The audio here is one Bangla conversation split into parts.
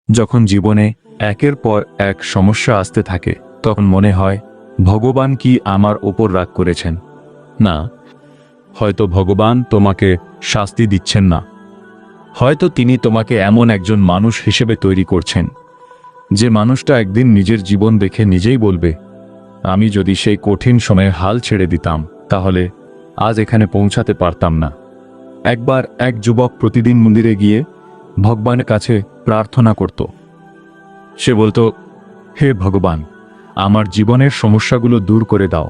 যখন জীবনে একের পর এক সমস্যা আসতে থাকে তখন মনে হয় ভগবান কি আমার ওপর রাগ করেছেন? না, হয়তো ভগবান তোমাকে শাস্তি দিচ্ছেন না, হয়তো তিনি তোমাকে এমন একজন মানুষ হিসেবে তৈরি করছেন যে মানুষটা একদিন নিজের জীবন দেখে নিজেই বলবে, আমি যদি সেই কঠিন সময়ে হাল ছেড়ে দিতাম তাহলে আজ এখানে পৌঁছাতে পারতাম না। একবার এক যুবক প্রতিদিন মন্দিরে গিয়ে ভগবানের কাছে প্রার্থনা করত। সে বলতো, হে ভগবান, আমার জীবনের সমস্যাগুলো দূর করে দাও।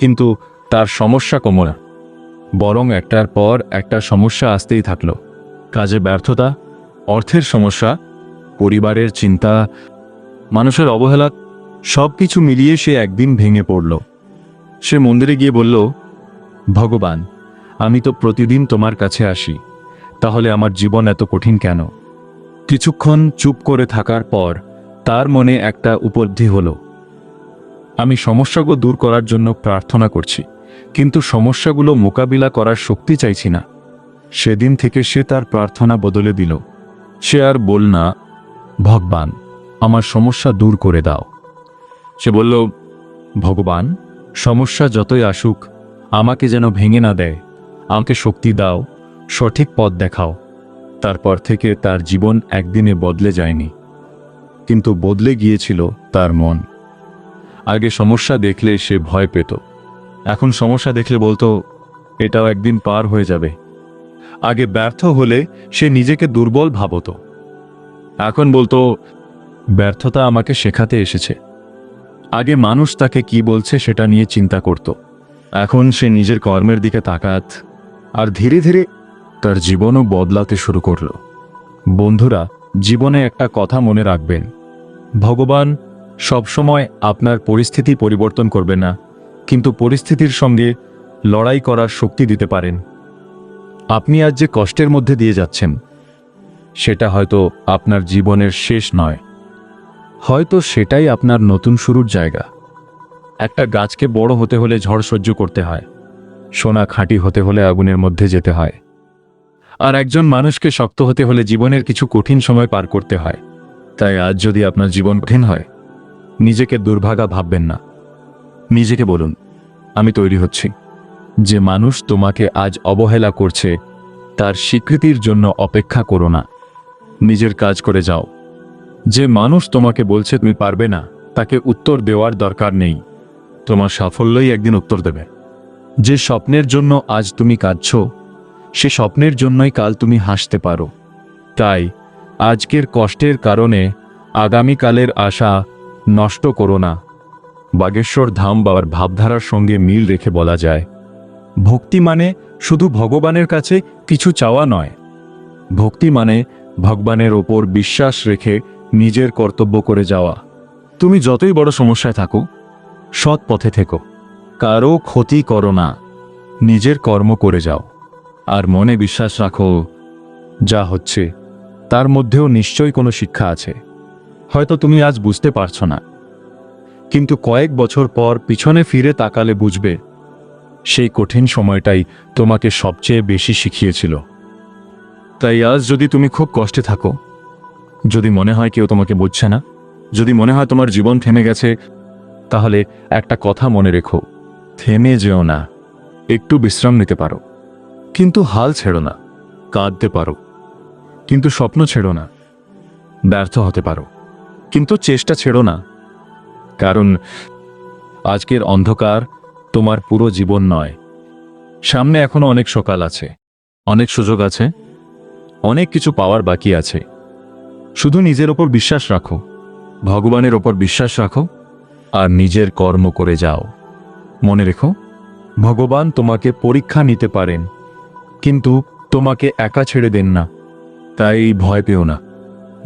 কিন্তু তার সমস্যা কমল না, বরং একটার পর একটা সমস্যা আসতেই থাকলো। কাজে ব্যর্থতা, অর্থের সমস্যা, পরিবারের চিন্তা, মানুষের অবহেলা, সব কিছু মিলিয়ে সে একদিন ভেঙে পড়ল। সে মন্দিরে গিয়ে বলল, ভগবান, আমি তো প্রতিদিন তোমার কাছে আসি, তাহলে আমার জীবন এত কঠিন কেন? কিছুক্ষণ চুপ করে থাকার পর তার মনে একটা উপলব্ধি হলো, আমি সমস্যাগুলো দূর করার জন্য প্রার্থনা করছি, কিন্তু সমস্যাগুলো মোকাবিলা করার শক্তি চাইছি না। সেদিন থেকে সে তার প্রার্থনা বদলে দিল। সে আর বল না, ভগবান, আমার সমস্যা দূর করে দাও। সে বলল, ভগবান, সমস্যা যতই আসুক আমাকে যেন ভেঙে না দেয়, আমাকে শক্তি দাও, সঠিক পথ দেখাও। তারপর থেকে তার জীবন একদিনে বদলে যায়নি, কিন্তু বদলে গিয়েছিল তার মন। আগে সমস্যা দেখলে সে ভয় পেত, এখন সমস্যা দেখলে বলতো, এটাও একদিন পার হয়ে যাবে। আগে ব্যর্থ হলে সে নিজেকে দুর্বল ভাবত, এখন বলতো, ব্যর্থতা আমাকে শেখাতে এসেছে। আগে মানুষ তাকে কি বলছে সেটা নিয়ে চিন্তা করত, এখন সে নিজের কর্মের দিকে তাকাত, আর ধীরে ধীরে তার জীবনও বদলাতে শুরু করল। বন্ধুরা, জীবনে একটা কথা মনে রাখবেন, ভগবান সবসময় আপনার পরিস্থিতি পরিবর্তন করবে না, কিন্তু পরিস্থিতির সঙ্গে লড়াই করার শক্তি দিতে পারেন। আপনি আজ যে কষ্টের মধ্যে দিয়ে যাচ্ছেন সেটা হয়তো আপনার জীবনের শেষ নয়, হয়তো সেটাই আপনার নতুন শুরুর জায়গা। একটা গাছকে বড় হতে হলে ঝড় সহ্য করতে হয়, সোনা খাঁটি হতে হলে আগুনের মধ্যে যেতে হয়, আর একজন মানুষকে শক্ত হতে হলে জীবনের কিছু কঠিন সময় পার করতে হয়। তাই আজ যদি আপনার জীবন কঠিন হয়, নিজেকে দুর্ভাগা ভাববেন না। নিজেকে বলুন, আমি তৈরি হচ্ছি। যে মানুষ তোমাকে আজ অবহেলা করছে তার স্বীকৃতির জন্য অপেক্ষা করো না, নিজের কাজ করে যাও। যে মানুষ তোমাকে বলছে তুমি পারবে না, তাকে উত্তর দেওয়ার দরকার নেই, তোমার সাফল্যই একদিন উত্তর দেবে। যে স্বপ্নের জন্য আজ তুমি কাঁদছ, সে স্বপ্নের জন্যই কাল তুমি হাসতে পারো। তাই আজকের কষ্টের কারণে আগামীকালের আশা নষ্ট করো না। বাগেশ্বর ধাম বাবার ভাবধারার সঙ্গে মিল রেখে বলা যায়, ভক্তি মানে শুধু ভগবানের কাছে কিছু চাওয়া নয়, ভক্তি মানে ভগবানের ওপর বিশ্বাস রেখে নিজের কর্তব্য করে যাওয়া। তুমি যতই বড় সমস্যায় থাকো, সৎ পথে থেকো, কারো ক্ষতি করো না, নিজের কর্ম করে যাও, আর মনে বিশ্বাস রাখো, যা হচ্ছে তার মধ্যেও নিশ্চয়ই কোনো শিক্ষা আছে। হয়তো তুমি আজ বুঝতে পারছো না, কিন্তু কয়েক বছর পর পিছনে ফিরে তাকালে বুঝবে সেই কঠিন সময়টাই তোমাকে সবচেয়ে বেশি শিখিয়েছিল। তাই আজ যদি তুমি খুব কষ্টে থাকো, যদি মনে হয় কেউ তোমাকে বুঝছে না, যদি মনে হয় তোমার জীবন থেমে গেছে, তাহলে একটা কথা মনে রেখো, থেমে যেও না। একটু বিশ্রাম নিতে পারো, কিন্তু হাল ছেড়ো না। কাঁদতে পারো, কিন্তু স্বপ্ন ছেড়ো না। ব্যর্থ হতে পারো, কিন্তু চেষ্টা ছেড়ো না। কারণ আজকের অন্ধকার তোমার পুরো জীবন নয়। সামনে এখনো অনেক সকাল আছে, অনেক সুযোগ আছে, অনেক কিছু পাওয়ার বাকি আছে। শুধু নিজের ওপর বিশ্বাস রাখো, ভগবানের ওপর বিশ্বাস রাখো, আর নিজের কর্ম করে যাও। মনে রেখো, ভগবান তোমাকে পরীক্ষা নিতে পারেন, কিন্তু তোমাকে একা ছেড়ে দেন না। তাই ভয় পেও না,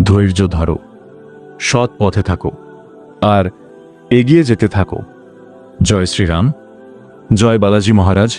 ধৈর্য ধরো, সৎ পথে থাকো, আর এগিয়ে যেতে থাকো। জয় শ্রীরাম, জয় বালাজি মহারাজ।